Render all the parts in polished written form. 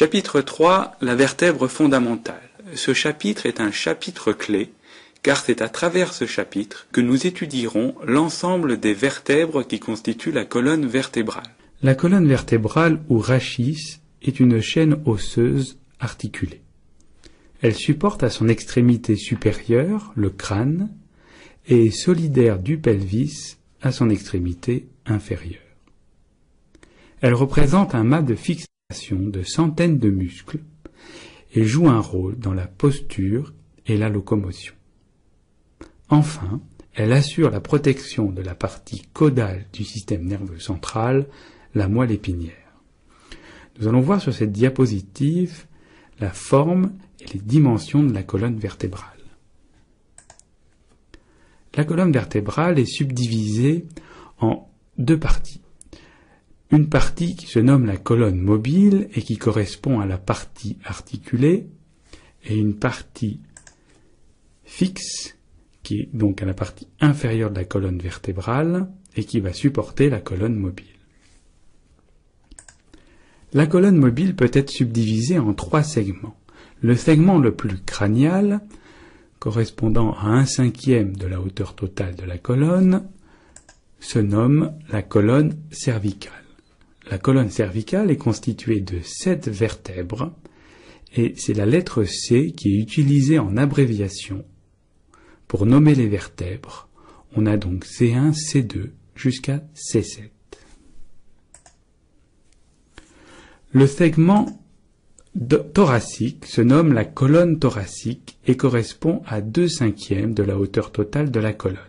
Chapitre 3. La vertèbre fondamentale. Ce chapitre est un chapitre clé, car c'est à travers ce chapitre que nous étudierons l'ensemble des vertèbres qui constituent la colonne vertébrale. La colonne vertébrale, ou rachis, est une chaîne osseuse articulée. Elle supporte à son extrémité supérieure le crâne et est solidaire du pelvis à son extrémité inférieure. Elle représente un mât de fixation de centaines de muscles et joue un rôle dans la posture et la locomotion. Enfin, elle assure la protection de la partie caudale du système nerveux central, la moelle épinière. Nous allons voir sur cette diapositive la forme et les dimensions de la colonne vertébrale. La colonne vertébrale est subdivisée en deux parties. Une partie qui se nomme la colonne mobile et qui correspond à la partie articulée, et une partie fixe qui est donc à la partie inférieure de la colonne vertébrale et qui va supporter la colonne mobile. La colonne mobile peut être subdivisée en trois segments. Le segment le plus crânial, correspondant à 1/5 de la hauteur totale de la colonne, se nomme la colonne cervicale. La colonne cervicale est constituée de 7 vertèbres et c'est la lettre C qui est utilisée en abréviation pour nommer les vertèbres. On a donc C1, C2 jusqu'à C7. Le segment thoracique se nomme la colonne thoracique et correspond à 2/5 de la hauteur totale de la colonne.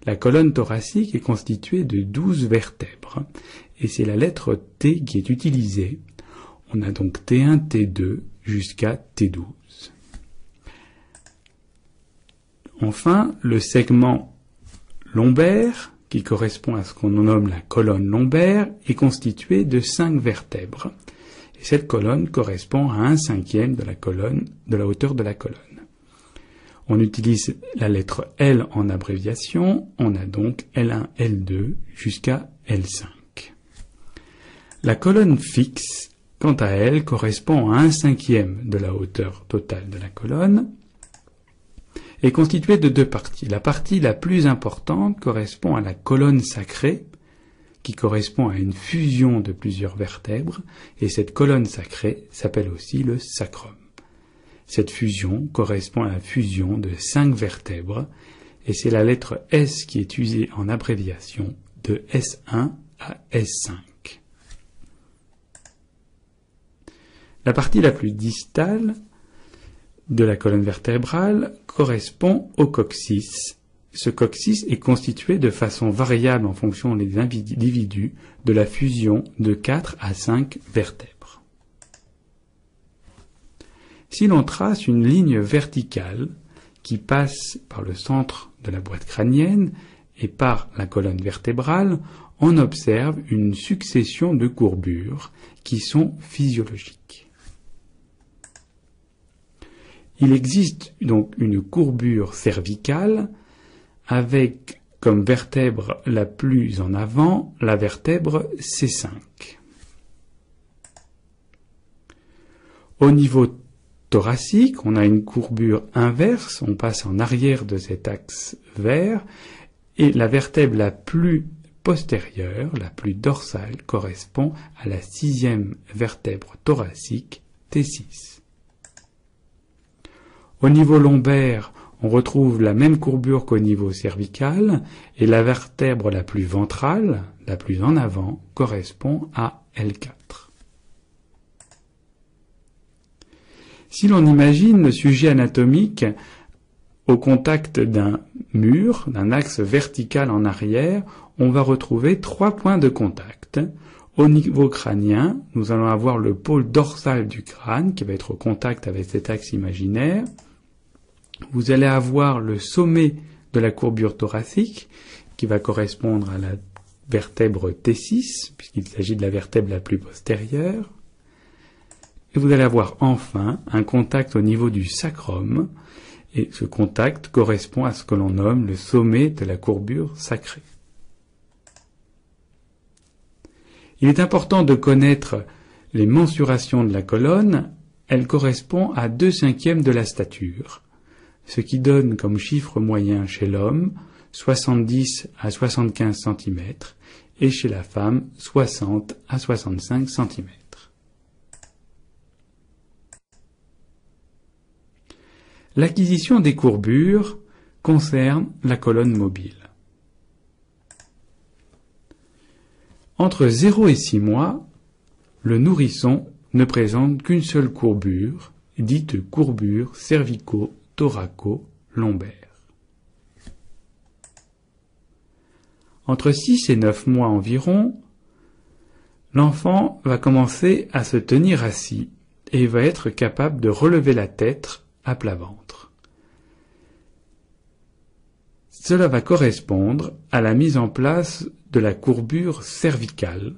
La colonne thoracique est constituée de 12 vertèbres et c'est la lettre T qui est utilisée. On a donc T1, T2 jusqu'à T12. Enfin, le segment lombaire, qui correspond à ce qu'on nomme la colonne lombaire, est constitué de 5 vertèbres. Et cette colonne correspond à 1/5 de la hauteur de la colonne. On utilise la lettre L en abréviation, on a donc L1, L2 jusqu'à L5. La colonne fixe, quant à elle, correspond à 1/5 de la hauteur totale de la colonne, est constituée de deux parties. La partie la plus importante correspond à la colonne sacrée, qui correspond à une fusion de plusieurs vertèbres, et cette colonne sacrée s'appelle aussi le sacrum. Cette fusion correspond à la fusion de 5 vertèbres, et c'est la lettre S qui est usée en abréviation de S1 à S5. La partie la plus distale de la colonne vertébrale correspond au coccyx. Ce coccyx est constitué de façon variable en fonction des individus de la fusion de 4 à 5 vertèbres. Si l'on trace une ligne verticale qui passe par le centre de la boîte crânienne et par la colonne vertébrale, on observe une succession de courbures qui sont physiologiques. Il existe donc une courbure cervicale avec comme vertèbre la plus en avant la vertèbre C5. Au niveau thoracique, on a une courbure inverse, on passe en arrière de cet axe vert, et la vertèbre la plus postérieure, la plus dorsale, correspond à la 6e vertèbre thoracique T6. Au niveau lombaire, on retrouve la même courbure qu'au niveau cervical, et la vertèbre la plus ventrale, la plus en avant, correspond à L4. Si l'on imagine le sujet anatomique au contact d'un mur, d'un axe vertical en arrière, on va retrouver 3 points de contact. Au niveau crânien, nous allons avoir le pôle dorsal du crâne qui va être au contact avec cet axe imaginaire. Vous allez avoir le sommet de la courbure thoracique qui va correspondre à la vertèbre T6, puisqu'il s'agit de la vertèbre la plus postérieure. Et vous allez avoir enfin un contact au niveau du sacrum, et ce contact correspond à ce que l'on nomme le sommet de la courbure sacrée. Il est important de connaître les mensurations de la colonne, elle correspond à 2/5 de la stature, ce qui donne comme chiffre moyen chez l'homme 70 à 75 cm et chez la femme 60 à 65 cm. L'acquisition des courbures concerne la colonne mobile. Entre 0 et 6 mois, le nourrisson ne présente qu'une seule courbure, dite courbure cervico-thoraco-lombaire. Entre 6 et 9 mois environ, l'enfant va commencer à se tenir assis et va être capable de relever la tête à plat ventre. Cela va correspondre à la mise en place de la courbure cervicale.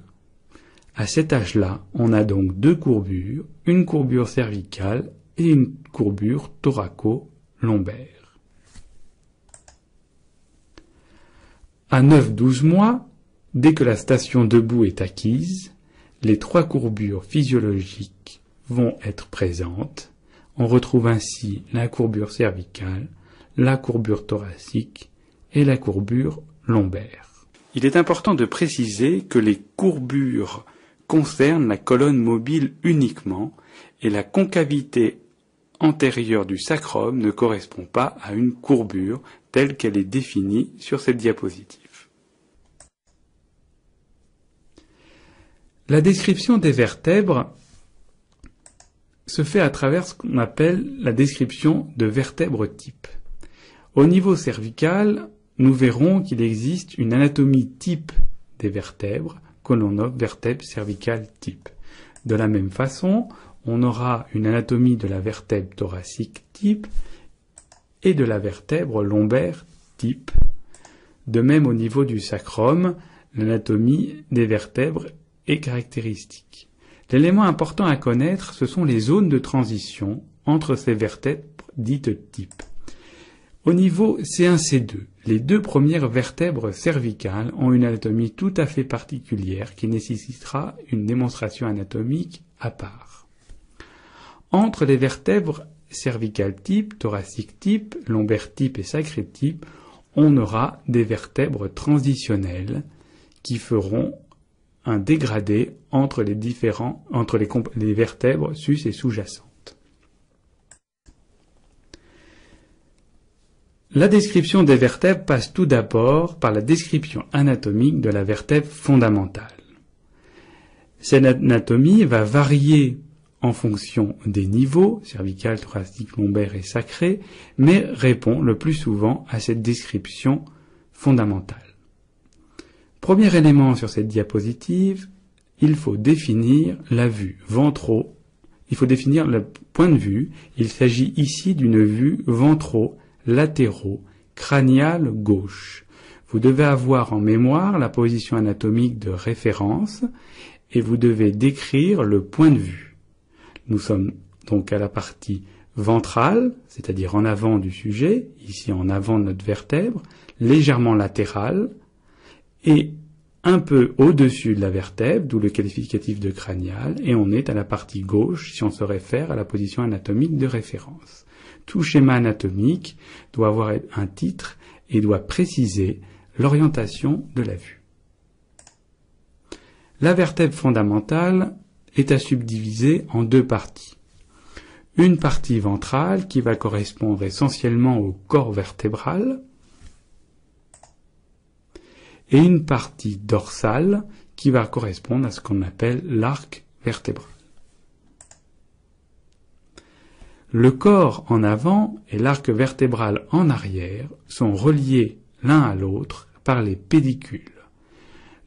À cet âge-là, on a donc deux courbures, une courbure cervicale et une courbure thoraco-lombaire. À 9-12 mois, dès que la station debout est acquise, les trois courbures physiologiques vont être présentes. On retrouve ainsi la courbure cervicale, la courbure thoracique et la courbure lombaire. Il est important de préciser que les courbures concernent la colonne mobile uniquement et la concavité antérieure du sacrum ne correspond pas à une courbure telle qu'elle est définie sur cette diapositive. La description des vertèbres se fait à travers ce qu'on appelle la description de vertèbres type. Au niveau cervical, nous verrons qu'il existe une anatomie type des vertèbres que l'on nomme vertèbre cervicale type. De la même façon, on aura une anatomie de la vertèbre thoracique type et de la vertèbre lombaire type. De même, au niveau du sacrum, l'anatomie des vertèbres est caractéristique. L'élément important à connaître, ce sont les zones de transition entre ces vertèbres dites type. Au niveau C1-C2, les deux premières vertèbres cervicales ont une anatomie tout à fait particulière qui nécessitera une démonstration anatomique à part. Entre les vertèbres cervicales type, thoracique type, lombaire type et sacré type, on aura des vertèbres transitionnelles qui feront un dégradé entre les vertèbres sus et sous-jacentes. La description des vertèbres passe tout d'abord par la description anatomique de la vertèbre fondamentale. Cette anatomie va varier en fonction des niveaux, cervical, thoracique, lombaire et sacré, mais répond le plus souvent à cette description fondamentale. Premier élément sur cette diapositive, il faut définir la vue ventro. Il faut définir le point de vue. Il s'agit ici d'une vue ventro-latéraux-crâniale gauche. Vous devez avoir en mémoire la position anatomique de référence et vous devez décrire le point de vue. Nous sommes donc à la partie ventrale, c'est-à-dire en avant du sujet, ici en avant de notre vertèbre, légèrement latérale, et un peu au-dessus de la vertèbre, d'où le qualificatif de crânial, et on est à la partie gauche si on se réfère à la position anatomique de référence. Tout schéma anatomique doit avoir un titre et doit préciser l'orientation de la vue. La vertèbre fondamentale est à subdiviser en deux parties. Une partie ventrale qui va correspondre essentiellement au corps vertébral, et une partie dorsale qui va correspondre à ce qu'on appelle l'arc vertébral. Le corps en avant et l'arc vertébral en arrière sont reliés l'un à l'autre par les pédicules.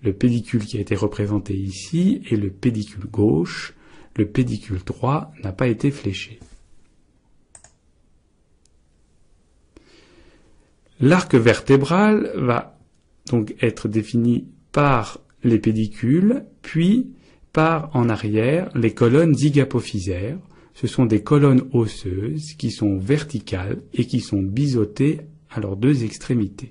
Le pédicule qui a été représenté ici est le pédicule gauche, le pédicule droit n'a pas été fléché. L'arc vertébral va donc être défini par les pédicules, puis par en arrière les colonnes zygapophysaires. Ce sont des colonnes osseuses qui sont verticales et qui sont biseautées à leurs deux extrémités.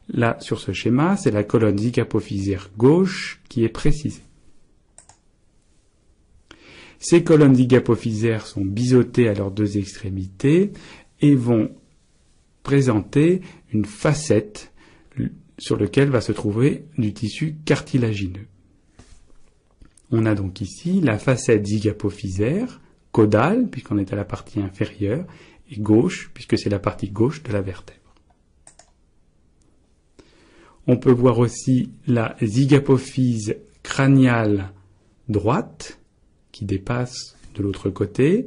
Là, sur ce schéma, c'est la colonne zygapophysaire gauche qui est précisée. Ces colonnes zygapophysaires sont biseautées à leurs deux extrémités et vont présenter une facette sur laquelle va se trouver du tissu cartilagineux. On a donc ici la facette zygapophysaire, caudale, puisqu'on est à la partie inférieure, et gauche, puisque c'est la partie gauche de la vertèbre. On peut voir aussi la zygapophyse crâniale droite, qui dépasse de l'autre côté.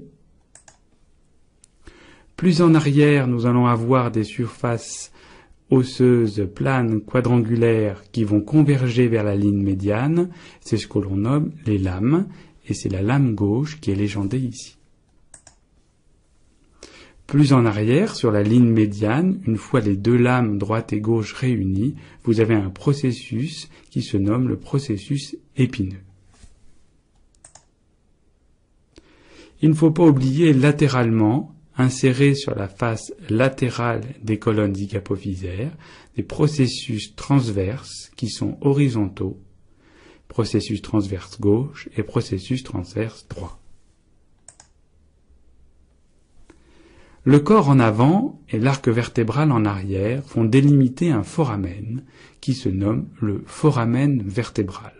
Plus en arrière, nous allons avoir des surfaces osseuses planes quadrangulaires qui vont converger vers la ligne médiane. C'est ce que l'on nomme les lames, et c'est la lame gauche qui est légendée ici. Plus en arrière, sur la ligne médiane, une fois les deux lames droite et gauche réunies, vous avez un processus qui se nomme le processus épineux. Il ne faut pas oublier latéralement, insérés sur la face latérale des colonnes zygapophysaires, des processus transverses qui sont horizontaux, processus transverse gauche et processus transverse droit. Le corps en avant et l'arc vertébral en arrière vont délimiter un foramen qui se nomme le foramen vertébral.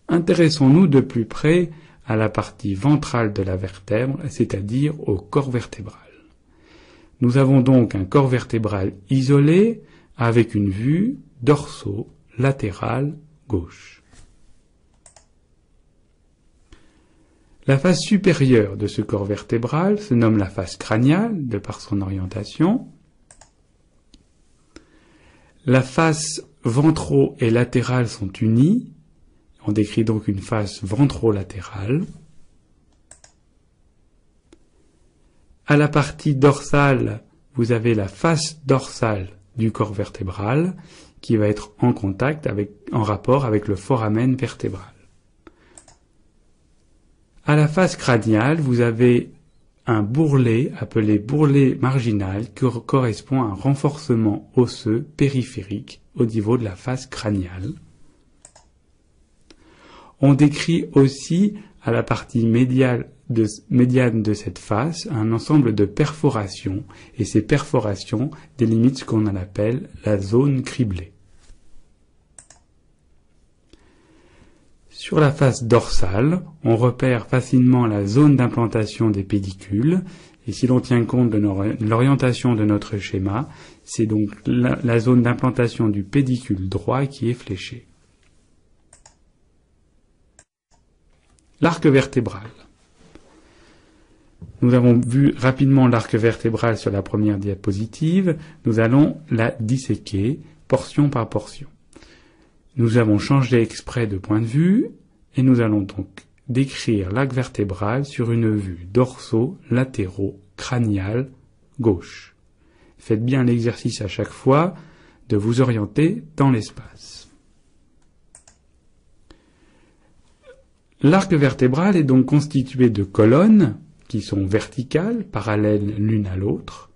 Intéressons-nous de plus près à la partie ventrale de la vertèbre, c'est-à-dire au corps vertébral. Nous avons donc un corps vertébral isolé avec une vue dorso-latérale gauche. La face supérieure de ce corps vertébral se nomme la face crâniale, de par son orientation. La face ventro et latérale sont unies. On décrit donc une face ventrolatérale. À la partie dorsale, vous avez la face dorsale du corps vertébral qui va être en rapport avec le foramen vertébral. À la face crâniale, vous avez un bourrelet appelé bourrelet marginal qui correspond à un renforcement osseux périphérique au niveau de la face crâniale. On décrit aussi à la partie médiane de cette face un ensemble de perforations, et ces perforations délimitent ce qu'on appelle la zone criblée. Sur la face dorsale, on repère facilement la zone d'implantation des pédicules, et si l'on tient compte de l'orientation de notre schéma, c'est donc la zone d'implantation du pédicule droit qui est fléchée. L'arc vertébral. Nous avons vu rapidement l'arc vertébral sur la première diapositive. Nous allons la disséquer portion par portion. Nous avons changé exprès de point de vue et nous allons donc décrire l'arc vertébral sur une vue dorso-latéro-crâniale gauche. Faites bien l'exercice à chaque fois de vous orienter dans l'espace. L'arc vertébral est donc constitué de colonnes qui sont verticales, parallèles l'une à l'autre,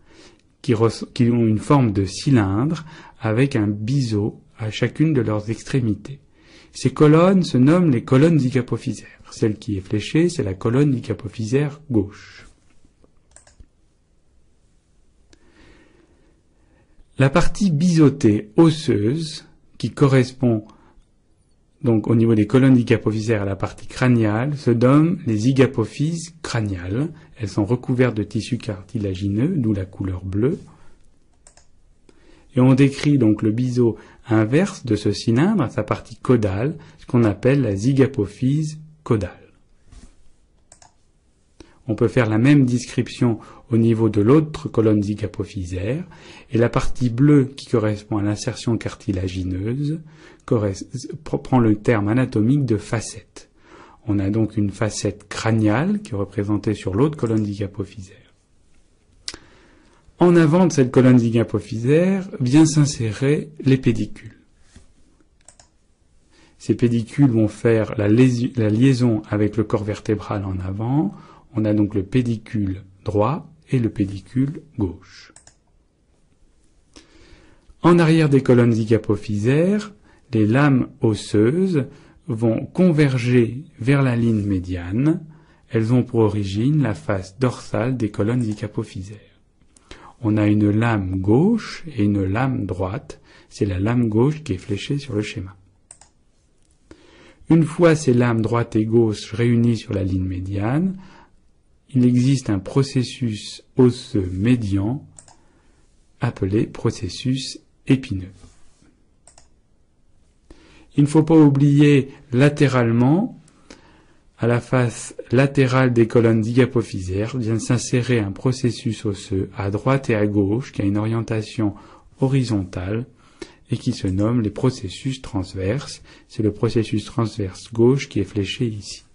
qui ont une forme de cylindre avec un biseau à chacune de leurs extrémités. Ces colonnes se nomment les colonnes zygapophysaires. Celle qui est fléchée, c'est la colonne zygapophysaire gauche. La partie biseautée osseuse, qui correspond donc au niveau des colonnes zygapophysaires à la partie crâniale, se nomme les zygapophyses crâniales. Elles sont recouvertes de tissu cartilagineux, d'où la couleur bleue. Et on décrit donc le biseau inverse de ce cylindre à sa partie caudale, ce qu'on appelle la zygapophyse caudale. On peut faire la même description au niveau de l'autre colonne zygapophysaire, et la partie bleue qui correspond à l'insertion cartilagineuse prend le terme anatomique de facette. On a donc une facette crâniale qui est représentée sur l'autre colonne zygapophysaire. En avant de cette colonne zygapophysaire vient s'insérer les pédicules. Ces pédicules vont faire la liaison avec le corps vertébral en avant. On a donc le pédicule droit et le pédicule gauche. En arrière des colonnes zygapophysaires, les lames osseuses vont converger vers la ligne médiane. Elles ont pour origine la face dorsale des colonnes icapophysaires. On a une lame gauche et une lame droite. C'est la lame gauche qui est fléchée sur le schéma. Une fois ces lames droite et gauche réunies sur la ligne médiane, il existe un processus osseux médian appelé processus épineux. Il ne faut pas oublier latéralement, à la face latérale des colonnes icapophysaires, vient s'insérer un processus osseux à droite et à gauche qui a une orientation horizontale et qui se nomme les processus transverses. C'est le processus transverse gauche qui est fléché ici.